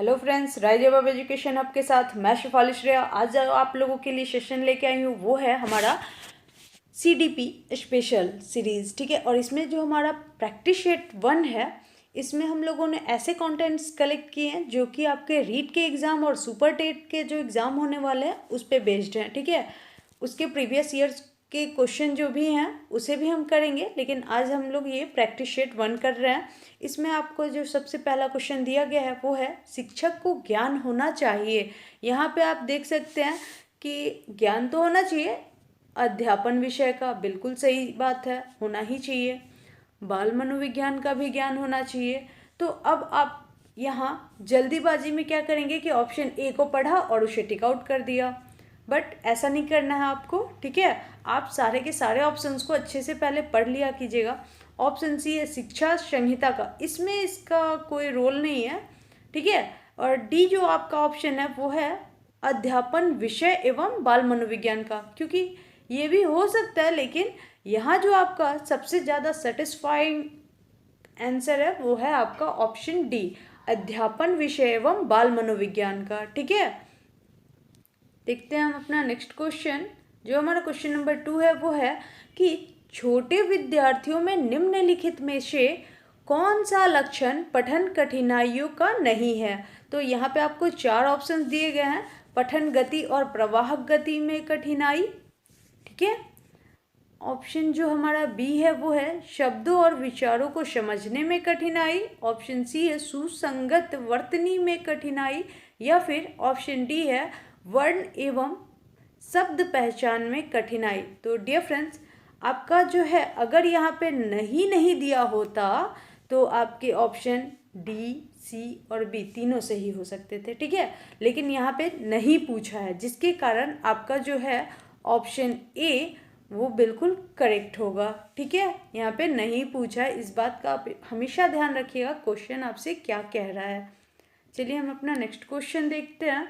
Hello friends, rise अब education hub के साथ मैं शिफाली श्रेया आज आप लोगों के लिए सेशन लेके आई हूँ वो है हमारा CDP स्पेशल सीरीज़। ठीक है, और इसमें जो हमारा प्रैक्टिस सेट 1 है, इसमें हम लोगों ने ऐसे कंटेंट्स कलेक्ट किए हैं जो कि आपके रीट के एग्ज़ाम और सुपर टेट के जो एग्ज़ाम होने वाले हैं उस पर बेस्ड हैं। ठीक है, उसके प्रीवियस ईयर्स के क्वेश्चन जो भी हैं उसे भी हम करेंगे, लेकिन आज हम लोग ये प्रैक्टिस सेट 1 कर रहे हैं। इसमें आपको जो सबसे पहला क्वेश्चन दिया गया है वो है शिक्षक को ज्ञान होना चाहिए। यहाँ पे आप देख सकते हैं कि ज्ञान तो होना चाहिए, अध्यापन विषय का बिल्कुल सही बात है, होना ही चाहिए। बाल मनोविज्ञान का भी ज्ञान होना चाहिए। तो अब आप यहाँ जल्दीबाजी में क्या करेंगे कि ऑप्शन ए को पढ़ा और उसे टिक आउट कर दिया, बट ऐसा नहीं करना है आपको। ठीक है, आप सारे के सारे ऑप्शंस को अच्छे से पहले पढ़ लिया कीजिएगा। ऑप्शन सी है शिक्षा संहिता का, इसमें इसका कोई रोल नहीं है। ठीक है, और डी जो आपका ऑप्शन है वो है अध्यापन विषय एवं बाल मनोविज्ञान का, क्योंकि ये भी हो सकता है, लेकिन यहाँ जो आपका सबसे ज़्यादा सेटिस्फाइंग आंसर है वो है आपका ऑप्शन डी, अध्यापन विषय एवं बाल मनोविज्ञान का। ठीक है, देखते हैं हम अपना नेक्स्ट क्वेश्चन। जो हमारा क्वेश्चन नंबर 2 है वो है कि छोटे विद्यार्थियों में निम्नलिखित में से कौन सा लक्षण पठन कठिनाइयों का नहीं है। तो यहाँ पे आपको 4 ऑप्शंस दिए गए हैं, पठन गति और प्रवाहक गति में कठिनाई। ठीक है, ऑप्शन जो हमारा बी है वो है शब्दों और विचारों को समझने में कठिनाई। ऑप्शन सी है सुसंगत वर्तनी में कठिनाई, या फिर ऑप्शन डी है वर्ण एवं शब्द पहचान में कठिनाई। तो डियर फ्रेंड्स, आपका जो है अगर यहाँ पे नहीं दिया होता तो आपके ऑप्शन डी, सी और बी तीनों सही हो सकते थे। ठीक है, लेकिन यहाँ पे नहीं पूछा है, जिसके कारण आपका जो है ऑप्शन ए वो बिल्कुल करेक्ट होगा। ठीक है, यहाँ पे नहीं पूछा है, इस बात का आप हमेशा ध्यान रखिएगा क्वेश्चन आपसे क्या कह रहा है। चलिए हम अपना नेक्स्ट क्वेश्चन देखते हैं।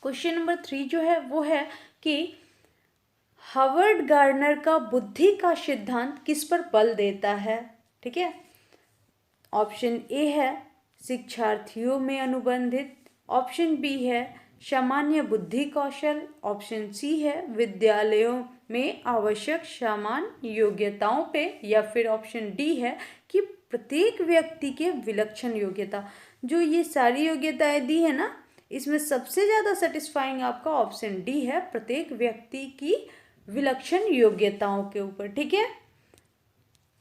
क्वेश्चन नंबर 3 जो है वो है कि हावर्ड गार्डनर का बुद्धि का सिद्धांत किस पर बल देता है। ठीक है, ऑप्शन ए है शिक्षार्थियों में अनुबंधित, ऑप्शन बी है सामान्य बुद्धि कौशल, ऑप्शन सी है विद्यालयों में आवश्यक सामान्य योग्यताओं पे, या फिर ऑप्शन डी है कि प्रत्येक व्यक्ति के विलक्षण योग्यता। जो ये सारी योग्यताएं दी है ना, इसमें सबसे ज़्यादा सेटिस्फाइंग आपका ऑप्शन डी है, प्रत्येक व्यक्ति की विलक्षण योग्यताओं के ऊपर। ठीक है,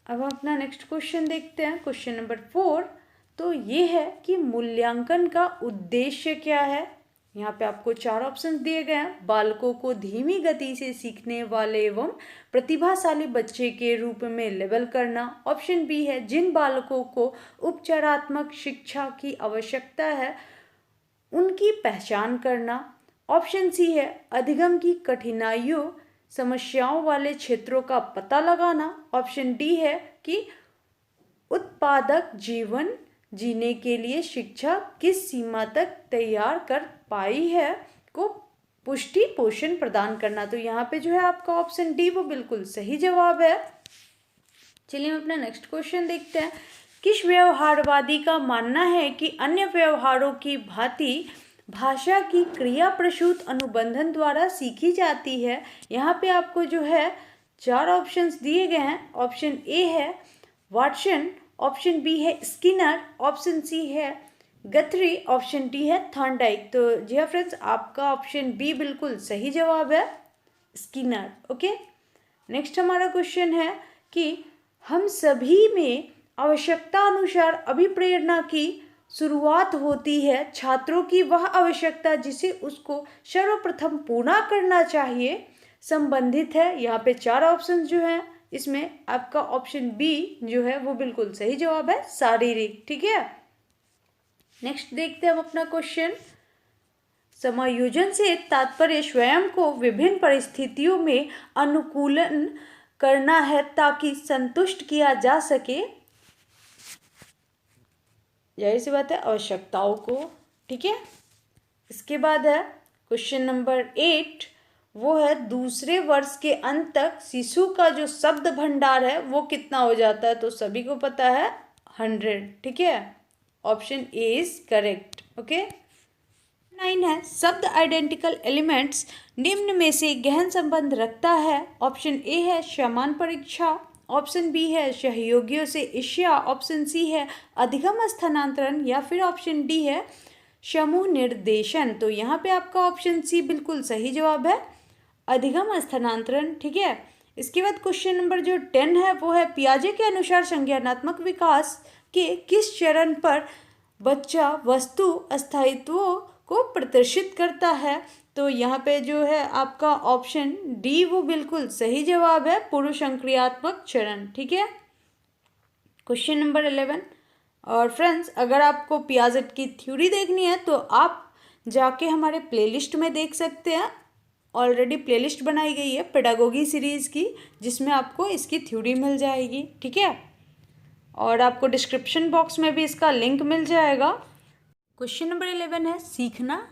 अब हम अपना नेक्स्ट क्वेश्चन देखते हैं, क्वेश्चन नंबर 4। तो ये है कि मूल्यांकन का उद्देश्य क्या है। यहाँ पे आपको 4 ऑप्शन दिए गए हैं, बालकों को धीमी गति से सीखने वाले एवं प्रतिभाशाली बच्चे के रूप में लेबल करना। ऑप्शन बी है जिन बालकों को उपचारात्मक शिक्षा की आवश्यकता है उनकी पहचान करना। ऑप्शन सी है अधिगम की कठिनाइयों समस्याओं वाले क्षेत्रों का पता लगाना। ऑप्शन डी है कि उत्पादक जीवन जीने के लिए शिक्षा किस सीमा तक तैयार कर पाई है को पुष्टि पोषण प्रदान करना। तो यहाँ पे जो है आपका ऑप्शन डी वो बिल्कुल सही जवाब है। चलिए हम अपना नेक्स्ट क्वेश्चन देखते हैं। किस व्यवहारवादी का मानना है कि अन्य व्यवहारों की भांति भाषा की क्रिया प्रसूत अनुबंधन द्वारा सीखी जाती है। यहाँ पे आपको जो है 4 ऑप्शंस दिए गए हैं। ऑप्शन ए है वाटसन, ऑप्शन बी है स्किनर, ऑप्शन सी है गथरी, ऑप्शन डी है थॉर्नडाइक। तो जी हाँ फ्रेंड्स, आपका ऑप्शन बी बिल्कुल सही जवाब है, स्किनर। ओके, नेक्स्ट हमारा क्वेश्चन है कि हम सभी में आवश्यकता अनुसार अभिप्रेरणा की शुरुआत होती है। छात्रों की वह आवश्यकता जिसे उसको सर्वप्रथम पूरा करना चाहिए संबंधित है। यहाँ पे 4 ऑप्शन जो हैं, इसमें आपका ऑप्शन बी जो है वो बिल्कुल सही जवाब है, शारीरिक। ठीक है, नेक्स्ट देखते हैं हम अपना क्वेश्चन। समायोजन से तात्पर्य स्वयं को विभिन्न परिस्थितियों में अनुकूलन करना है ताकि संतुष्ट किया जा सके, जाहिर सी बात है, आवश्यकताओं को। ठीक है, इसके बाद है क्वेश्चन नंबर 8, वो है दूसरे वर्ष के अंत तक शिशु का जो शब्द भंडार है वो कितना हो जाता है। तो सभी को पता है 100। ठीक है, option A is correct. Okay. 9 है शब्द आइडेंटिकल एलिमेंट्स निम्न में से गहन संबंध रखता है। ऑप्शन ए है समान परीक्षा, ऑप्शन बी है सहयोगियों से ईर्ष्या, ऑप्शन सी है अधिगम स्थानांतरण या फिर ऑप्शन डी है समूह निर्देशन। तो यहाँ पे आपका ऑप्शन सी बिल्कुल सही जवाब है, अधिगम स्थानांतरण। ठीक है। इसके बाद क्वेश्चन नंबर जो 10 है वो है पियाजे के अनुसार संज्ञानात्मक विकास के किस चरण पर बच्चा वस्तु स्थायित्व को प्रदर्शित करता है। तो यहाँ पे जो है आपका ऑप्शन डी वो बिल्कुल सही जवाब है, पूर्व संक्रियात्मक चरण। ठीक है। Question number 11। और फ्रेंड्स अगर आपको पियाजेट की थ्योरी देखनी है तो आप जाके हमारे प्लेलिस्ट में देख सकते हैं, ऑलरेडी प्लेलिस्ट बनाई गई है पेडागोगी सीरीज़ की, जिसमें आपको इसकी थ्योरी मिल जाएगी। ठीक है। और आपको डिस्क्रिप्शन बॉक्स में भी इसका लिंक मिल जाएगा। क्वेश्चन नंबर 11 है सीखना।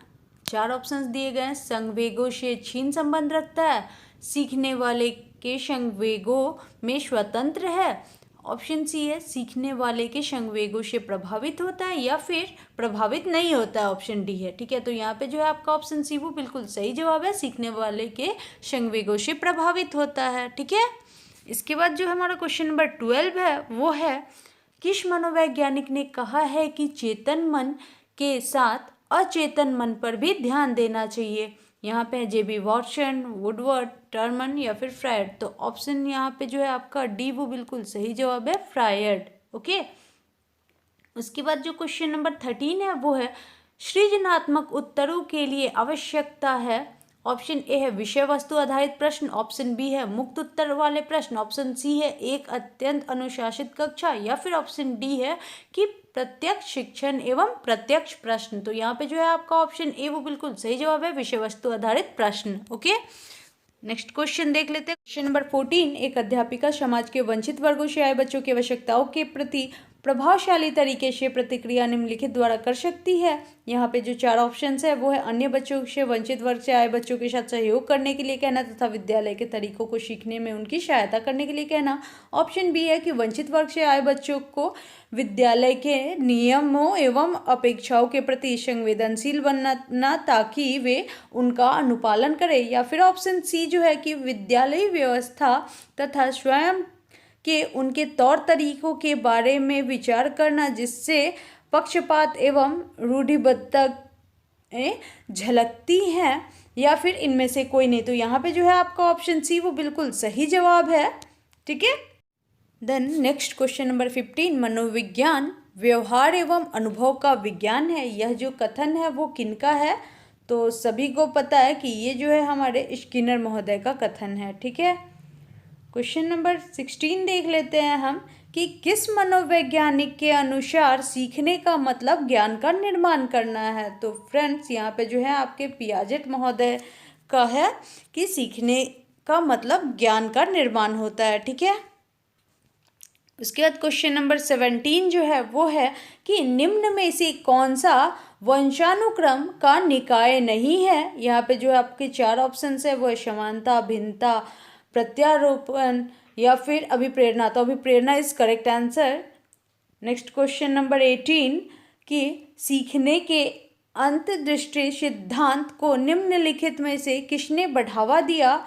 4 ऑप्शंस दिए गए हैं। संवेगों से क्षीण संबंध रखता है, सीखने वाले के संवेगों में स्वतंत्र है, ऑप्शन सी है सीखने वाले के संवेगों से प्रभावित होता है या फिर प्रभावित नहीं होता है, ऑप्शन डी है। ठीक है। तो यहाँ पे जो है आपका ऑप्शन सी वो बिल्कुल सही जवाब है, सीखने वाले के संवेगों से प्रभावित होता है। ठीक है। इसके बाद जो हमारा क्वेश्चन नंबर 12 है वो है किस मनोवैज्ञानिक ने कहा है कि चेतन मन के साथ अचेतन मन पर भी ध्यान देना चाहिए। यहाँ पे जेबी वॉटसन, वुडवर्ड, टर्मन या फिर फ्रायड। तो ऑप्शन यहाँ पे जो है आपका डी वो बिल्कुल सही जवाब है, फ्रायड। ओके। उसके बाद जो क्वेश्चन नंबर 13 है वो है सृजनात्मक उत्तरों के लिए आवश्यकता है। ऑप्शन ए है विषय वस्तु आधारित प्रश्न, ऑप्शन बी है मुक्त उत्तर वाले प्रश्न, ऑप्शन सी है एक अत्यंत अनुशासित कक्षा या फिर ऑप्शन डी है कि प्रत्यक्ष शिक्षण एवं प्रत्यक्ष प्रश्न। तो यहाँ पे जो है आपका ऑप्शन ए वो बिल्कुल सही जवाब है, विषय वस्तु आधारित प्रश्न। ओके। नेक्स्ट क्वेश्चन देख लेते हैं। Question number 14। एक अध्यापिका समाज के वंचित वर्गों से आए बच्चों की आवश्यकताओं के प्रति प्रभावशाली तरीके से प्रतिक्रिया निम्नलिखित द्वारा कर सकती है। यहाँ पे जो 4 ऑप्शंस है वो है अन्य बच्चों से, वंचित वर्ग से आए बच्चों के साथ सहयोग करने के लिए कहना तथा विद्यालय के तरीकों को सीखने में उनकी सहायता करने के लिए कहना। ऑप्शन बी है कि वंचित वर्ग से आए बच्चों को विद्यालय के नियमों एवं अपेक्षाओं के प्रति संवेदनशील बनना ताकि वे उनका अनुपालन करें, या फिर ऑप्शन सी जो है कि विद्यालय व्यवस्था तथा स्वयं के उनके तौर तरीकों के बारे में विचार करना जिससे पक्षपात एवं रूढ़िबद्धता झलकती हैं, या फिर इनमें से कोई नहीं। तो यहाँ पे जो है आपका ऑप्शन सी वो बिल्कुल सही जवाब है। ठीक है। Then next question number 15। मनोविज्ञान व्यवहार एवं अनुभव का विज्ञान है। यह जो कथन है वो किनका है? तो सभी को पता है कि ये जो है हमारे स्किनर महोदय का कथन है। ठीक है। क्वेश्चन नंबर 16 देख लेते हैं हम कि किस मनोवैज्ञानिक के अनुसार सीखने का मतलब ज्ञान का निर्माण करना है। तो फ्रेंड्स यहाँ पे जो है आपके पियाजेट महोदय का है कि सीखने का मतलब ज्ञान का निर्माण होता है। ठीक है। उसके बाद क्वेश्चन नंबर 17 जो है वो है कि निम्न में से कौन सा वंशानुक्रम का निकाय नहीं है। यहाँ पे जो है आपके 4 ऑप्शन है वो है समानता, भिन्नता, प्रत्यारोपण या फिर अभिप्रेरणा। तो अभिप्रेरणा is correct answer. Next question number 18 कि सीखने के अंतर्दृष्टि सिद्धांत को निम्नलिखित में से किसने बढ़ावा दिया।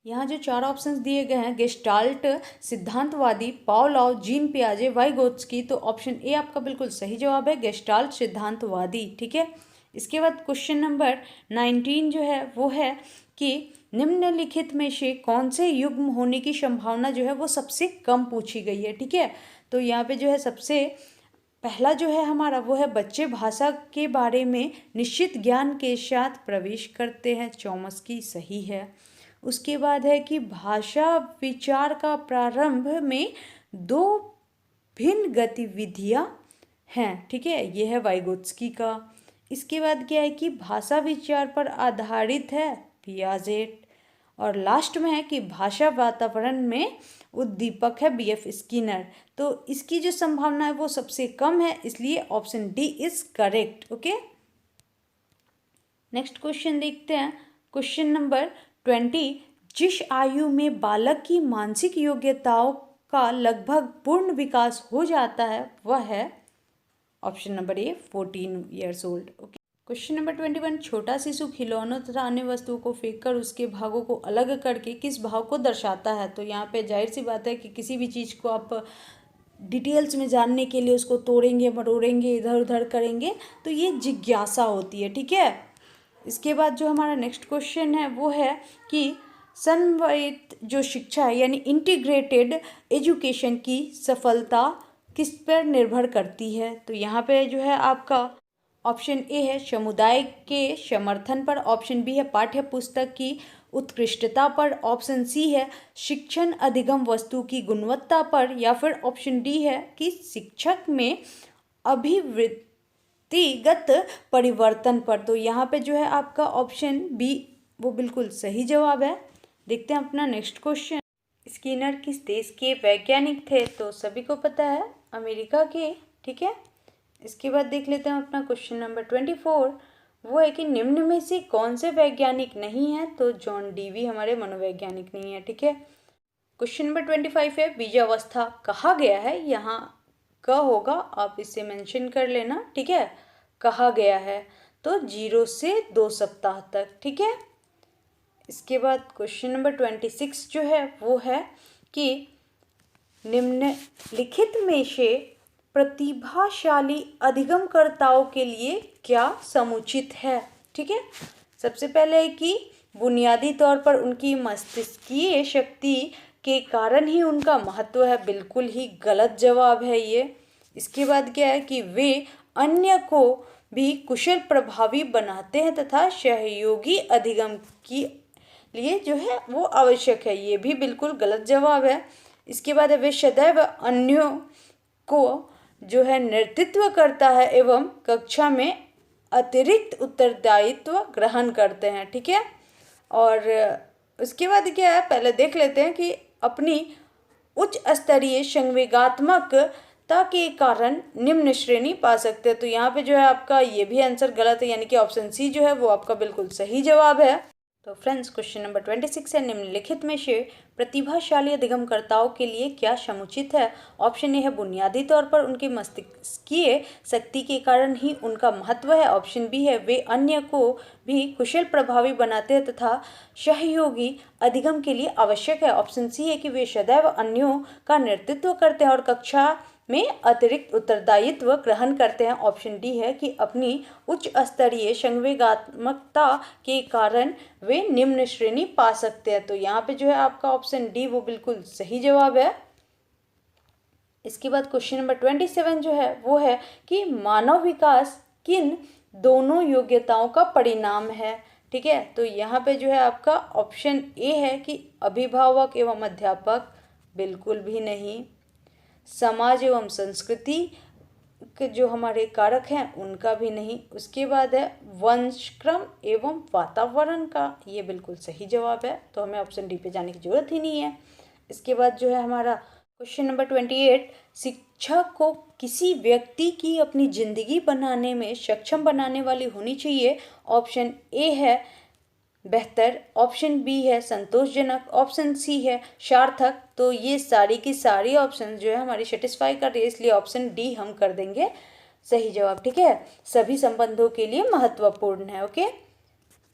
यहाँ जो 4 ऑप्शंस दिए गए हैं गेस्टाल्ट सिद्धांतवादी, पावलोव, जीन पियाजे, वाइगोत्स्की। तो ऑप्शन ए आपका बिल्कुल सही जवाब है, गेस्टाल्ट सिद्धांतवादी। ठीक है। इसके बाद क्वेश्चन नंबर 19 जो है वो है कि निम्नलिखित में से कौन से युग्म होने की संभावना जो है वो सबसे कम पूछी गई है। ठीक है। तो यहाँ पे जो है सबसे पहला जो है हमारा वो है बच्चे भाषा के बारे में निश्चित ज्ञान के साथ प्रवेश करते हैं, चौमस्की सही है। उसके बाद है कि भाषा विचार का प्रारंभ में 2 भिन्न गतिविधियां हैं। ठीक है। यह है वाइगोत्स्की का। इसके बाद क्या है कि भाषा विचार पर आधारित है, पियाजेट। और लास्ट में है कि भाषा वातावरण में उद्दीपक है, बीएफ स्किनर। तो इसकी जो संभावना है वो सबसे कम है, इसलिए option D is correct. Okay. Next question देखते हैं। Question number 20। जिस आयु में बालक की मानसिक योग्यताओं का लगभग पूर्ण विकास हो जाता है वह है। Option number A 14 years old. Okay. Question number 21, छोटा शिशु खिलौनों तथा अन्य वस्तुओं को फेंककर उसके भागों को अलग करके किस भाव को दर्शाता है? तो यहाँ पे जाहिर सी बात है कि किसी भी चीज़ को आप डिटेल्स में जानने के लिए उसको तोड़ेंगे, मरोड़ेंगे, इधर उधर करेंगे, तो ये जिज्ञासा होती है। ठीक है। इसके बाद जो हमारा नेक्स्ट क्वेश्चन है वो है कि समन्वित जो शिक्षा है यानी इंटीग्रेटेड एजुकेशन की सफलता किस पर निर्भर करती है? तो यहाँ पे जो है आपका ऑप्शन ए है समुदाय के समर्थन पर, ऑप्शन बी है पाठ्य पुस्तक की उत्कृष्टता पर, ऑप्शन सी है शिक्षण अधिगम वस्तु की गुणवत्ता पर, या फिर ऑप्शन डी है कि शिक्षक में अभिवृत्तिगत परिवर्तन पर। तो यहाँ पे जो है आपका ऑप्शन बी वो बिल्कुल सही जवाब है। देखते हैं अपना नेक्स्ट क्वेश्चन। स्किनर किस देश के वैज्ञानिक थे? तो सभी को पता है अमेरिका के। ठीक है। इसके बाद देख लेते हैं अपना क्वेश्चन नंबर 24, वो है कि निम्न में से कौन से वैज्ञानिक नहीं है? तो जॉन डीवी हमारे मनोवैज्ञानिक नहीं है। ठीक है। क्वेश्चन नंबर 25 है बीजावस्था कहा गया है, यहाँ क होगा, आप इसे मेंशन कर लेना। ठीक है। कहा गया है तो 0 से 2 सप्ताह तक। ठीक है। इसके बाद क्वेश्चन नंबर 26 जो है वो है कि निम्नलिखित में से प्रतिभाशाली अधिगमकर्ताओं के लिए क्या समुचित है? ठीक है। सबसे पहले है कि बुनियादी तौर पर उनकी मस्तिष्कीय शक्ति के कारण ही उनका महत्व है, बिल्कुल ही गलत जवाब है ये। इसके बाद क्या है कि वे अन्य को भी कुशल प्रभावी बनाते हैं तथा सहयोगी अधिगम की लिए जो है वो आवश्यक है, ये भी बिल्कुल गलत जवाब है। इसके बाद वे सदैव अन्यों को जो है नेतृत्व करता है एवं कक्षा में अतिरिक्त उत्तरदायित्व ग्रहण करते हैं। ठीक है। और उसके बाद क्या है, पहले देख लेते हैं कि अपनी उच्च स्तरीय संवेगात्मकता के कारण निम्न श्रेणी पा सकते हैं। तो यहाँ पे जो है आपका ये भी आंसर गलत है, यानी कि ऑप्शन सी जो है वो आपका बिल्कुल सही जवाब है। तो फ्रेंड्स क्वेश्चन नंबर 26 है निम्नलिखित में से प्रतिभाशाली अधिगमकर्ताओं के लिए क्या समुचित है? ऑप्शन ए है बुनियादी तौर पर उनकी मस्तिष्कीय शक्ति के कारण ही उनका महत्व है, ऑप्शन बी है वे अन्य को भी कुशल प्रभावी बनाते हैं तथा सहयोगी अधिगम के लिए आवश्यक है, ऑप्शन सी है कि वे सदैव अन्यों का नेतृत्व करते हैं और कक्षा में अतिरिक्त उत्तरदायित्व ग्रहण करते हैं, ऑप्शन डी है कि अपनी उच्च स्तरीय संवेगात्मकता के कारण वे निम्न श्रेणी पा सकते हैं। तो यहाँ पे जो है आपका ऑप्शन डी वो बिल्कुल सही जवाब है। इसके बाद क्वेश्चन नंबर 27 जो है वो है कि मानव विकास किन दोनों योग्यताओं का परिणाम है? ठीक है। तो यहाँ पे जो है आपका ऑप्शन ए है कि अभिभावक एवं अध्यापक, बिल्कुल भी नहीं। समाज एवं संस्कृति के जो हमारे कारक हैं उनका भी नहीं। उसके बाद है वंशक्रम एवं वातावरण का, ये बिल्कुल सही जवाब है, तो हमें ऑप्शन डी पे जाने की जरूरत ही नहीं है। इसके बाद जो है हमारा क्वेश्चन नंबर 28, शिक्षा को किसी व्यक्ति की अपनी जिंदगी बनाने में सक्षम बनाने वाली होनी चाहिए, ऑप्शन ए है बेहतर, ऑप्शन बी है संतोषजनक, ऑप्शन सी है सार्थक। तो ये सारी की सारी ऑप्शन जो है हमारी सेटिस्फाई कर रही है, इसलिए ऑप्शन डी हम कर देंगे सही जवाब। ठीक है। सभी संबंधों के लिए महत्वपूर्ण है। ओके।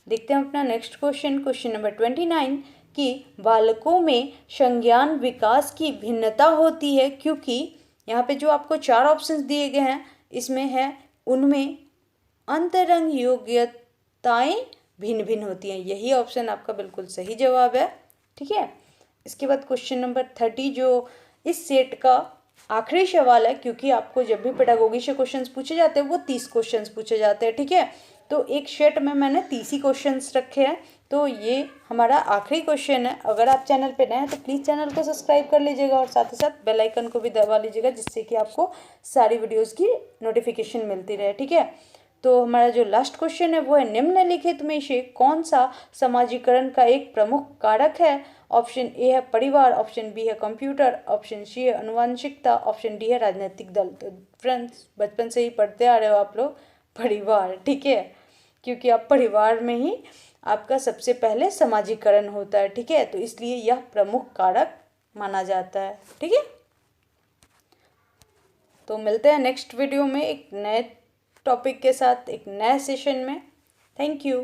देखते हैं अपना नेक्स्ट क्वेश्चन, क्वेश्चन नंबर 29 कि बालकों में संज्ञान विकास की भिन्नता होती है क्योंकि यहाँ पे जो आपको 4 ऑप्शंस दिए गए हैं इसमें है उनमें अंतरंग योग्यताएं भिन्न भिन्न होती हैं, यही ऑप्शन आपका बिल्कुल सही जवाब है। ठीक है। इसके बाद क्वेश्चन नंबर 30 जो इस सेट का आखिरी सवाल है, क्योंकि आपको जब भी पेडागोगी से क्वेश्चंस पूछे जाते हैं वो 30 क्वेश्चंस पूछे जाते हैं। ठीक है। तो एक सेट में मैंने 30 ही क्वेश्चंस रखे हैं, तो ये हमारा आखिरी क्वेश्चन है। अगर आप चैनल पे नए हैं तो प्लीज़ चैनल को सब्सक्राइब कर लीजिएगा और साथ ही साथ बेल आइकन को भी दबा लीजिएगा, जिससे कि आपको सारी वीडियोज़ की नोटिफिकेशन मिलती रहे। ठीक है। तो हमारा जो लास्ट क्वेश्चन है वो है निम्नलिखित में से कौन सा समाजीकरण का एक प्रमुख कारक है? ऑप्शन ए है परिवार, ऑप्शन बी है कंप्यूटर, ऑप्शन सी है आनुवंशिकता, ऑप्शन डी है राजनीतिक दल। तो फ्रेंड्स बचपन से ही पढ़ते आ रहे हो आप लोग परिवार। ठीक है। क्योंकि आप परिवार में ही आपका सबसे पहले समाजीकरण होता है। ठीक है। तो इसलिए यह प्रमुख कारक माना जाता है। ठीक है। तो मिलते हैं नेक्स्ट वीडियो में एक नए टॉपिक के साथ, एक नए सेशन में। Thank you.